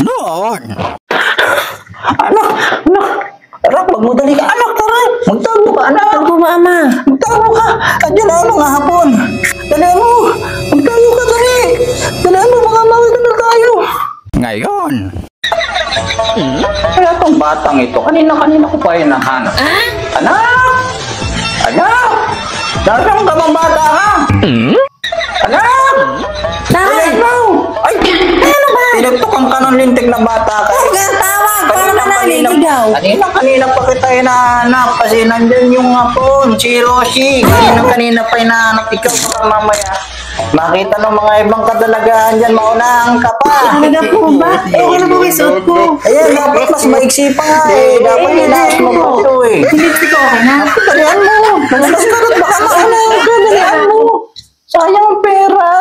Ganon. Anak, anak. Anak, magmadali ka. Anak, tara. Magtago ka, anak. Ano po, Mama? Magtago ka. Andiyan na mga hapon. Dali mo. Magtago ka, dali. Dali mo, baka mawin na tayo. Ngayon. Kaya itong batang ito, kanina ko pa hinahanap. Anak! Anak! Nasaan ka bang bata ka? Anak! Tay! Ay! Ano ba? Pinagtukan ka ng lintik na bata ka. Huwag kang tawag! Paano ka naliligaw? Kanina pa kita hinahanap kasi nandyan yung hapon, si Rosie. Kanina pa hinahanap ikaw baka mamaya. Makita ng mga ibang kadalagaan dyan, maunang ka pa. Talaga po ba? Okay na po yung suot ko. Ayan, dapat mas maiksi pa nga eh. Dapat nilaas mo pa ito eh. Hindi ko okay na. Dalihan mo. Nagalas ka rin, baka mauna yung dalihan mo. Sayang ang pera.